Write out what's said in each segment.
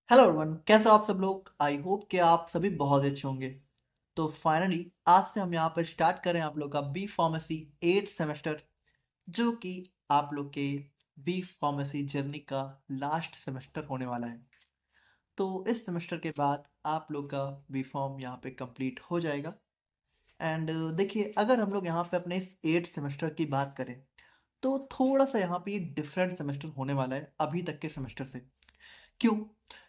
Hello everyone, कैसे हो आप सब लोग। आई होप कि आप सभी बहुत अच्छे होंगे। तो फाइनली आज से हम यहाँ पर स्टार्ट करें आप लोग का बी फार्मेसी 8 सेमेस्टर, जो कि आप लोग के बी फार्मेसी जर्नी का लास्ट सेमेस्टर होने वाला है। तो इस सेमेस्टर के बाद आप लोग का बी फॉर्म यहाँ पे कंप्लीट हो जाएगा। एंड देखिए, अगर हम लोग यहाँ पे अपने इस 8 सेमेस्टर की बात करें तो थोड़ा सा यहाँ पे डिफरेंट सेमेस्टर होने वाला है अभी तक के सेमेस्टर से। क्यों?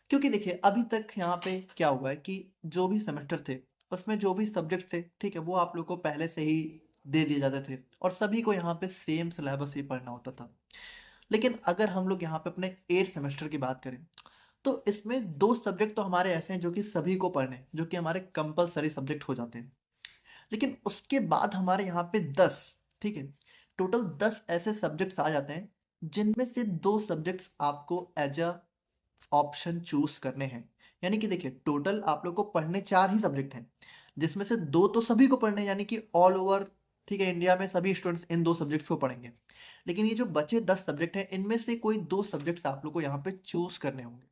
क्योंकि देखिए, अभी तक यहाँ पे क्या हुआ है कि जो भी सेमेस्टर थे, उसमें जो भी सब्जेक्ट थे, ठीक है, वो आप लोग को पहले से ही दे दिए जाते थे और सभी को यहाँ पे सेम सिलेबस ही पढ़ना होता था। लेकिन अगर हम लोग यहाँ पे अपने 8 सेमेस्टर की बात करें, तो इसमें 2 सब्जेक्ट तो हमारे ऐसे हैं जो कि सभी को पढ़ने हैं, जो कि हमारे कंपल्सरी सब्जेक्ट हो जाते हैं। लेकिन उसके बाद हमारे यहाँ पे 10, ठीक है, टोटल 10 ऐसे सब्जेक्ट्स आ जाते हैं, जिनमें से 2 सब्जेक्ट्स आपको एज अ ऑप्शन चूज करने हैं। यानी कि देखिए, टोटल आप लोग को पढ़ने 4 ही सब्जेक्ट हैं, जिसमें से 2 तो सभी को पढ़ने हैं, यानी कि ऑल ओवर, ठीक है, इंडिया में सभी स्टूडेंट्स इन 2 सब्जेक्ट्स को पढ़ेंगे। लेकिन ये जो बचे 10 सब्जेक्ट हैं, इनमें से कोई 2 सब्जेक्ट्स आप लोग को यहाँ पे चूज करने होंगे।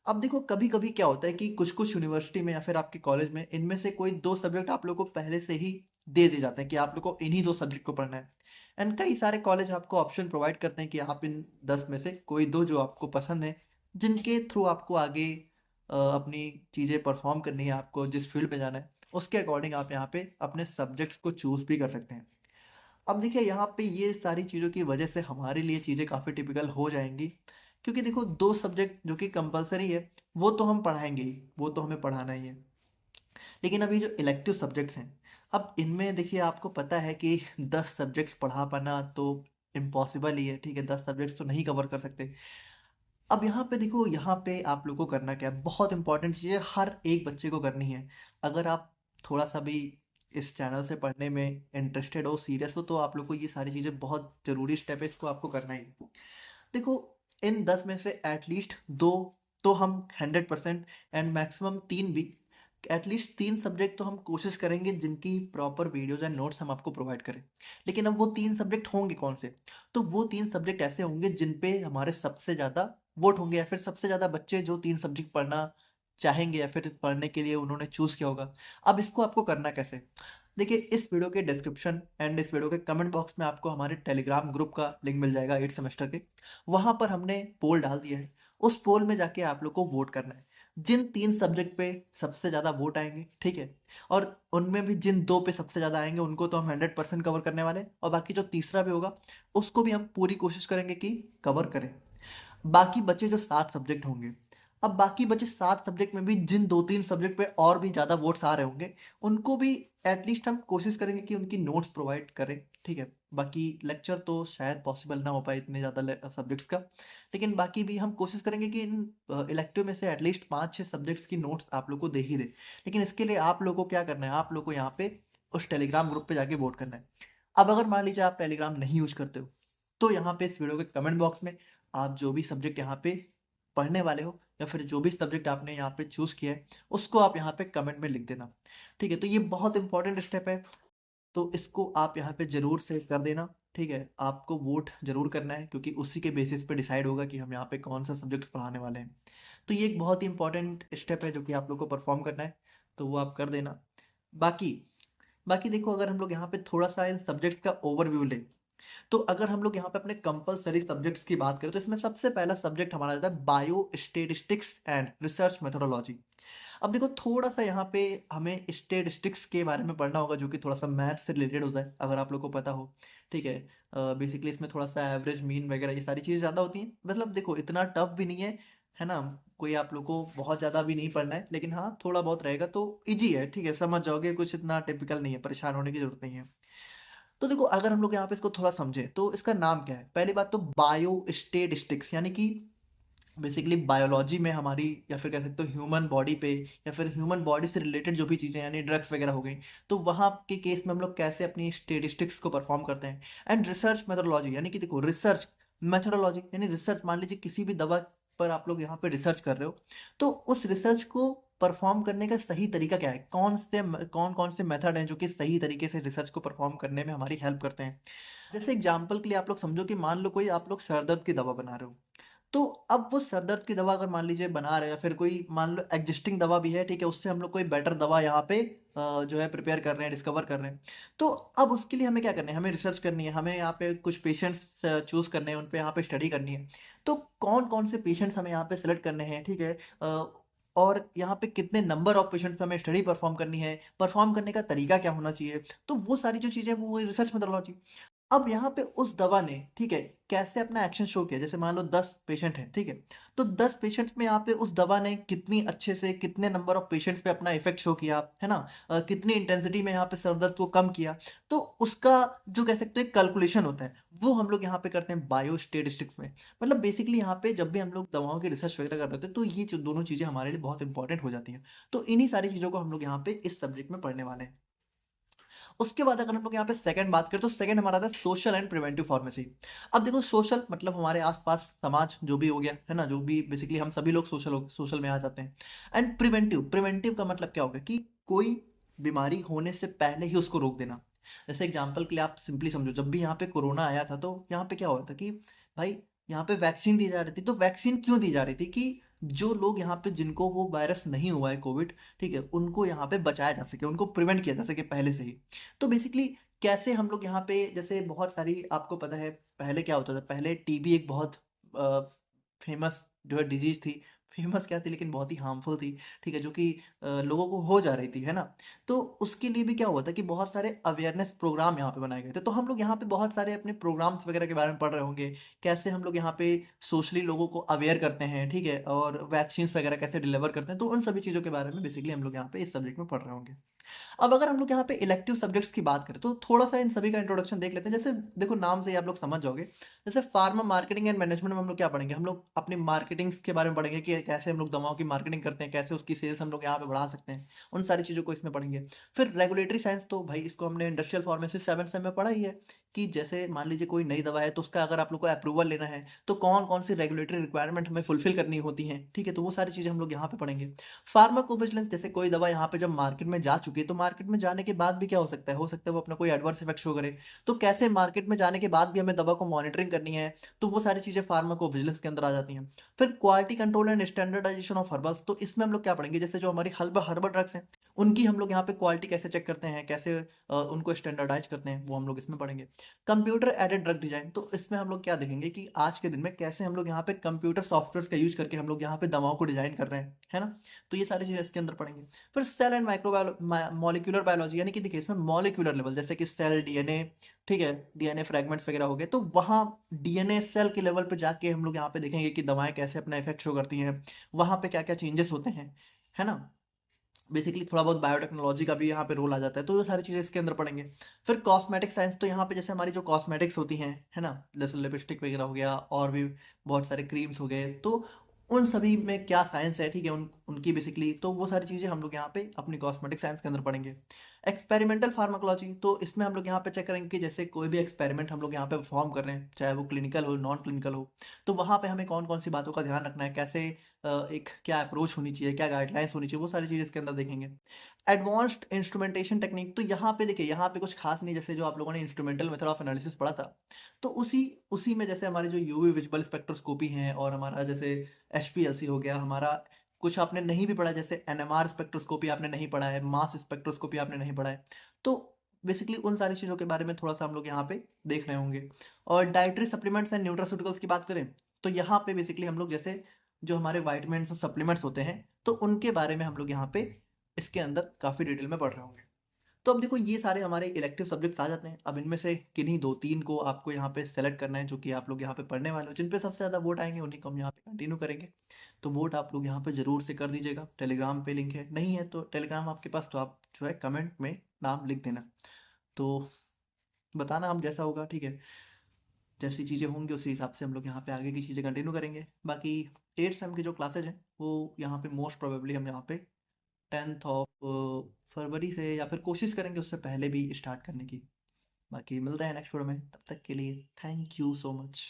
अब देखो, कभी कभी क्या होता है कि कुछ कुछ यूनिवर्सिटी में या फिर आपके कॉलेज में इनमें से कोई 2 सब्जेक्ट आप लोग को पहले से ही दे दिए जाते हैं कि आप लोग को इन्हीं 2 सब्जेक्ट को पढ़ना है। एंड कई सारे कॉलेज आपको ऑप्शन प्रोवाइड करते हैं कि आप इन 10 में से कोई 2 जो आपको पसंद है, जिनके थ्रू आपको आगे अपनी चीज़ें परफॉर्म करनी है, आपको जिस फील्ड में जाना है, उसके अकॉर्डिंग आप यहाँ पे अपने सब्जेक्ट्स को चूज भी कर सकते हैं। अब देखिए, यहाँ पे ये सारी चीज़ों की वजह से हमारे लिए चीज़ें काफ़ी टिपिकल हो जाएंगी, क्योंकि देखो, 2 सब्जेक्ट जो कि कंपलसरी है, वो तो हम पढ़ाएंगे ही, वो तो हमें पढ़ाना ही है। लेकिन अभी जो इलेक्टिव सब्जेक्ट्स हैं, अब इनमें देखिए, आपको पता है कि 10 सब्जेक्ट्स पढ़ा पाना तो इम्पॉसिबल ही है, ठीक है, 10 सब्जेक्ट्स तो नहीं कवर कर सकते। अब यहाँ पे देखो, यहाँ पे आप लोग को करना क्या है, बहुत इंपॉर्टेंट चीज़ है, हर एक बच्चे को करनी है। अगर आप थोड़ा सा भी इस चैनल से पढ़ने में इंटरेस्टेड हो, सीरियस हो, तो आप लोग को ये सारी चीज़ें, बहुत ज़रूरी स्टेप है, इसको आपको करना ही। देखो, इन 10 में से एटलीस्ट 2 तो हम 100% एंड मैक्सिमम 3 भी, एटलीस्ट 3 सब्जेक्ट तो हम कोशिश करेंगे जिनकी प्रॉपर वीडियोज़ एंड नोट्स हम आपको प्रोवाइड करें। लेकिन अब वो 3 सब्जेक्ट होंगे कौन से? तो वो 3 सब्जेक्ट ऐसे होंगे जिन पे हमारे सबसे ज़्यादा वोट होंगे, या फिर सबसे ज़्यादा बच्चे जो 3 सब्जेक्ट पढ़ना चाहेंगे या फिर पढ़ने के लिए उन्होंने चूज़ किया होगा। अब इसको आपको करना कैसे? देखिए, इस वीडियो के डिस्क्रिप्शन एंड इस वीडियो के कमेंट बॉक्स में आपको हमारे टेलीग्राम ग्रुप का लिंक मिल जाएगा 8 सेमेस्टर के। वहाँ पर हमने पोल डाल दिया है। उस पोल में जाके आप लोग को वोट करना है। जिन 3 सब्जेक्ट पे सबसे ज़्यादा वोट आएँगे, ठीक है? और उनमें भी जिन 2 पे सबसे ज़्यादा आएँगे, उनको तो हम 100% कवर करने वाले हैं, और बाकी जो तीसरा भी होगा, उसको भी हम पूरी कोशिश करेंगे कि कवर करें। बाकी बचे जो 7 सब्जेक्ट होंगे, अब बाकी बचे 7 सब्जेक्ट में भी जिन 2-3 सब्जेक्ट पे और भी ज़्यादा वोट्स आ रहे होंगे, उनको भी एटलीस्ट हम कोशिश करेंगे कि उनकी नोट्स प्रोवाइड करें, ठीक है? बाकी लेक्चर तो शायद पॉसिबल ना हो पाए इतने ज़्यादा सब्जेक्ट्स का, लेकिन बाकी भी हम कोशिश करेंगे कि इन इलेक्टिव में से एटलीस्ट 5-6 सब्जेक्ट्स की नोट्स आप लोग को दे ही दें। लेकिन इसके लिए आप लोग को क्या करना है, आप लोग को यहाँ पे उस टेलीग्राम ग्रुप पे जाके वोट करना है। अब अगर मान लीजिए आप टेलीग्राम नहीं यूज़ करते हो, तो यहाँ पे इस वीडियो के कमेंट बॉक्स में आप जो भी सब्जेक्ट यहाँ पे पढ़ने वाले हो, या फिर जो भी सब्जेक्ट आपने यहाँ पे चूज़ किया है, उसको आप यहाँ पे कमेंट में लिख देना। ठीक है? तो ये बहुत इंपॉर्टेंट स्टेप है, तो इसको आप यहाँ पे ज़रूर से कर देना, ठीक है? आपको वोट ज़रूर करना है, क्योंकि उसी के बेसिस पे डिसाइड होगा कि हम यहाँ पे कौन-सा सब्जेक्ट्स पढ़ाने वाले हैं। तो ये एक बहुत ही इंपॉर्टेंट स्टेप है जो कि आप लोग को परफ़ॉर्म करना है, तो वो आप कर देना। बाकी बाकी देखो, अगर हम लोग यहाँ पे थोड़ा-सा इन सब्जेक्ट्स का ओवरव्यू लें, तो अगर हम लोग यहाँ पे अपने कंपल्सरी सब्जेक्ट्स की बात करें, तो इसमें सबसे पहला सब्जेक्ट हमारा आता है bio statistics and research methodology. अब देखो, थोड़ा-सा यहाँ पे हमें स्टैटिस्टिक्स के बारे में पढ़ना होगा, जो कि थोड़ा-सा मैथ से रिलेटेड होता है, अगर आप लोग को पता हो, ठीक है? बेसिकली इसमें थोड़ा-सा एवरेज, मीन वगैरह ये सारी चीज़ें ज़्यादा होती हैं। मतलब देखो, इतना टफ भी नहीं है ना? कोई आप लोग को बहुत ज़्यादा भी नहीं पढ़ना है, लेकिन हाँ, थोड़ा बहुत रहेगा तो ईज़ी है, ठीक है? समझ जाओगे, कुछ इतना टिपिकल नहीं है, परेशान होने की ज़रूरत नहीं है। तो देखो, अगर हम लोग यहाँ पे इसको थोड़ा समझें, तो इसका नाम क्या है? पहली बात तो बायो स्टैटिस्टिक्स, यानी कि बेसिकली बायोलॉजी में हमारी, या फिर कह सकते हो ह्यूमन बॉडी पे, या फिर ह्यूमन बॉडी से रिलेटेड जो भी चीज़ें, यानी ड्रग्स वगैरह हो गई, तो वहाँ के केस में हम लोग कैसे अपनी स्टैटिस्टिक्स को परफॉर्म करते हैं। एंड रिसर्च मेथोडोलॉजी, यानी कि देखो, रिसर्च मेथोडोलॉजी यानी रिसर्च, मान लीजिए किसी भी दवा पर आप लोग यहाँ पे रिसर्च कर रहे हो, तो उस रिसर्च को परफॉर्म करने का सही तरीका क्या है, कौन कौन से मेथड हैं जो कि सही तरीके से रिसर्च को परफॉर्म करने में हमारी हेल्प करते हैं। जैसे एग्जाम्पल के लिए आप लोग समझो कि मान लो कोई आप लोग सर दर्द की दवा बना रहे हो, तो अब वो सर दर्द की दवा अगर मान लीजिए बना रहे हैं या फिर कोई मान लो एग्जिस्टिंग दवा भी है, ठीक है, उससे हम लोग कोई बेटर दवा यहाँ पे जो है प्रिपेयर कर रहे हैं, डिस्कवर कर रहे हैं। तो अब उसके लिए हमें क्या करना है, हमें रिसर्च करनी है, हमें यहाँ पे कुछ पेशेंट्स चूज करने हैं, उन पे यहाँ पे स्टडी करनी है। तो कौन कौन से पेशेंट्स हमें यहाँ पे सेलेक्ट करने हैं, ठीक है, और यहाँ पे कितने नंबर ऑफ पेशेंट्स पे हमें स्टडी परफॉर्म करनी है, परफॉर्म करने का तरीका क्या होना चाहिए, तो वो सारी जो चीज़ें वो रिसर्च मेथोडोलॉजी। अब यहाँ पे उस दवा ने, ठीक है, कैसे अपना एक्शन शो किया, जैसे मान लो 10 पेशेंट हैं, ठीक है, तो 10 पेशेंट्स में यहाँ पे उस दवा ने कितनी अच्छे से कितने नंबर ऑफ पेशेंट्स पे अपना इफेक्ट शो किया, है ना, कितनी इंटेंसिटी में यहाँ पे सर दर्द को कम किया। तो उसका जो कह सकते हैं कैलकुलेशन होता है, वो हम लोग यहाँ पे करते हैं बायो स्टेटिस्टिक्स में। मतलब बेसिकली यहाँ पे जब भी हम लोग दवाओं की रिसर्च वगैरह कर रहे होते हैं, तो ये जो दोनों चीज़ें हमारे लिए बहुत इंपॉर्टेंट हो जाती हैं। तो इन्हीं सारी चीज़ों को हम लोग यहाँ पे इस सब्जेक्ट में पढ़ने वाले हैं। उसके बाद अगर हम लोग यहाँ पे सेकंड बात करें, तो सेकंड हमारा था सोशल एंड प्रिवेंटिव फार्मेसी। अब देखो सोशल मतलब हमारे आसपास समाज जो भी हो गया, है ना, जो भी बेसिकली हम सभी लोग सोशल में आ जाते हैं। एंड प्रिवेंटिव, प्रिवेंटिव का मतलब क्या होगा कि कोई बीमारी होने से पहले ही उसको रोक देना। जैसे एग्जाम्पल के लिए आप सिंपली समझो, जब भी यहाँ पे कोरोना आया था, तो यहाँ पे क्या हुआ था कि भाई यहाँ पे वैक्सीन दी जा रही थी। तो वैक्सीन क्यों दी जा रही थी कि जो लोग यहाँ पे जिनको वो वायरस नहीं हुआ है कोविड, ठीक है, उनको यहाँ पे बचाया जा सके, उनको प्रिवेंट किया जा सके पहले से ही। तो बेसिकली कैसे हम लोग यहाँ पे, जैसे बहुत सारी आपको पता है पहले क्या होता था, पहले टीबी एक बहुत फेमस जो है डिजीज थी। फेमस क्या थी, लेकिन बहुत ही हार्मफुल थी, ठीक है, जो कि लोगों को हो जा रही थी, है ना। तो उसके लिए भी क्या हुआ था कि बहुत सारे अवेयरनेस प्रोग्राम यहाँ पे बनाए गए थे। तो हम लोग यहाँ पे बहुत सारे अपने प्रोग्राम्स वगैरह के बारे में पढ़ रहे होंगे, कैसे हम लोग यहाँ पे सोशली लोगों को अवेयर करते हैं, ठीक है, और वैक्सीन वगैरह कैसे डिलीवर करते हैं। तो उन सभी चीज़ों के बारे में बेसिकली हम लोग यहाँ पे इस सब्जेक्ट में पढ़ रहे होंगे। अब अगर हम लोग यहाँ पे इलेक्टिव सब्जेक्ट्स की बात करें, तो थोड़ा सा इन सभी का इंट्रोडक्शन देख लेते हैं। जैसे देखो नाम से ही आप लोग समझ जाओगे। जैसे फार्मा मार्केटिंग एंड मैनेजमेंट में हम लोग क्या पढ़ेंगे, हम लोग अपनी मार्केटिंग के बारे में पढ़ेंगे कि कैसे हम लोग दवाओं की मार्केटिंग करते हैं, कैसे उसकी सेल्स हम लोग यहाँ पे बढ़ा सकते हैं। उन सारी चीज़ों को इसमें पढ़ेंगे। फिर रेगुलेटरी साइंस, तो भाई इसको हमने इंडस्ट्रियल फार्मेसी 7 सेम में पढ़ा ही है कि जैसे मान लीजिए कोई नई दवा है, तो उसका अगर आप लोग को अप्रूवल लेना है, तो कौन कौन सी रेगुलेटरी रिक्वायरमेंट हमें फुलफिल करनी होती हैं, ठीक है, तो वो सारी चीज़ें हम लोग यहाँ पे पढ़ेंगे। फार्माकोविजिलेंस, जैसे कोई दवा यहाँ पे जब मार्केट में जा चुकी है, तो मार्केट में जाने के बाद भी क्या हो सकता है वो अपना कोई एडवर्स इफेक्ट शो करे। तो कैसे मार्केट में जाने के बाद भी हमें दवा को मॉनिटरिंग करनी है, तो वो सारी चीजें फार्माकोविजिलेंस के अंदर आ जाती हैं। फिर quality control and standardisation of herbals, तो इसमें हम लोग क्या पढ़ेंगे, जैसे जो हमारी हर्बल हर्बल ड्रग्स हैं, उनकी हम लोग यहाँ पे क्वालिटी कैसे चेक करते हैं, कैसे उनको स्टैंडर्डाइज करते हैं, वो हम लोग इसमें पढ़ेंगे। कंप्यूटर एडेड ड्रग डिजाइन, तो इसमें हम लोग क्या देखेंगे कि आज के दिन में कैसे हम लोग यहाँ पे कंप्यूटर सॉफ्टवेयर का यूज करके हम लोग यहाँ पे दवाओं को डिजाइन कर रहे हैं, है ना। तो ये सारी चीजें इसके अंदर पढ़ेंगे। फिर cell and micro molecular biology, यानी कि देखिए इसमें मॉलिक्यूलर लेवल, जैसे कि सेल डीएनए, ठीक है, डीएनए फ्रेगमेंट्स वगैरह हो गए, तो वहाँ डीएनए सेल के लेवल पे जाके हम लोग यहाँ पे देखेंगे कि दवाएं कैसे अपना इफेक्ट शो करती हैं, वहाँ पे क्या क्या चेंजेस होते हैं, है ना। बेसिकली थोड़ा बहुत बायोटेक्नोलॉजी का भी यहाँ पे रोल आ जाता है, तो ये सारी चीज़ें इसके अंदर पढ़ेंगे। फिर कॉस्मेटिक साइंस, तो यहाँ पे जैसे हमारी जो कॉस्मेटिक्स होती हैं, है ना, जैसे लिपस्टिक वगैरह हो गया और भी बहुत सारे क्रीम्स हो गए, तो उन सभी में क्या साइंस है, ठीक है, उनकी बेसिकली, तो वो सारी चीज़ें हम लोग यहाँ पे अपनी कॉस्मेटिक साइंस के अंदर पढ़ेंगे। एक्सपेरिमेंटल फार्माकोलॉजी, तो इसमें हम लोग यहाँ पे चेक करेंगे कि जैसे कोई भी एक्सपेरिमेंट हम लोग यहाँ पे परफॉर्म कर रहे हैं, चाहे वो क्लिनिकल हो नॉन क्लिनिकल हो, तो वहाँ पे हमें कौन कौन सी बातों का ध्यान रखना है, कैसे एक क्या अप्रोच होनी चाहिए, क्या गाइडलाइंस होनी चाहिए, वो सारी चीज़ इसके अंदर देखेंगे। एडवांस्ड इंस्ट्रूमेंटेशन टेक्निक, तो यहाँ पे देखिए यहाँ पे कुछ खास नहीं, जैसे जो आप लोगों ने इंस्ट्रूमेंटल मेथड ऑफ एनालिसिस पढ़ा था, तो उसी उसी में जैसे हमारी जो यूवी विजिबल स्पेक्ट्रोस्कोपी है, और हमारा जैसे एचपीएलसी हो गया हमारा, कुछ आपने नहीं भी पढ़ा, जैसे एनएमआर स्पेक्ट्रोस्कोपी आपने नहीं पढ़ा है, मास स्पेक्ट्रोस्कोपी आपने नहीं पढ़ा है, तो बेसिकली उन सारी चीज़ों के बारे में थोड़ा सा हम लोग यहाँ पे देख रहे होंगे। और डाइटरी सप्लीमेंट्स एंड न्यूट्रास्यूटिकल्स की बात करें, तो यहाँ पे बेसिकली हम लोग जैसे जो हमारे वाइटमिन्स और सप्लीमेंट्स होते हैं, तो उनके बारे में हम लोग यहाँ पे इसके अंदर काफ़ी डिटेल में पढ़ रहे होंगे। तो अब देखो ये सारे हमारे इलेक्टिव सब्जेक्ट्स आ जाते हैं। अब इनमें से किन्हीं 2-3 को आपको यहाँ पे सेलेक्ट करना है, जो कि आप लोग यहाँ पे पढ़ने वाले हो, जिन पे सबसे ज़्यादा वोट आएँगे उन्हीं को हम यहाँ पे कंटिन्यू करेंगे। तो वोट आप लोग यहाँ पे ज़रूर से कर दीजिएगा। टेलीग्राम पे लिंक है, नहीं है तो टेलीग्राम आपके पास, तो आप जो है कमेंट में नाम लिख देना। तो बताना अब जैसा होगा, ठीक है। जैसी चीज़ें होंगी उसी हिसाब से हम लोग यहाँ पे आगे की चीज़ें कंटिन्यू करेंगे। बाकी 8th सेम की जो क्लासेज हैं, वो यहाँ पे मोस्ट प्रोबेबली हम यहाँ पे 10th ऑफ फरवरी से, या फिर कोशिश करेंगे उससे पहले भी स्टार्ट करने की। बाकी मिलते हैं नेक्स्ट वीडियो में, तब तक के लिए थैंक यू सो मच।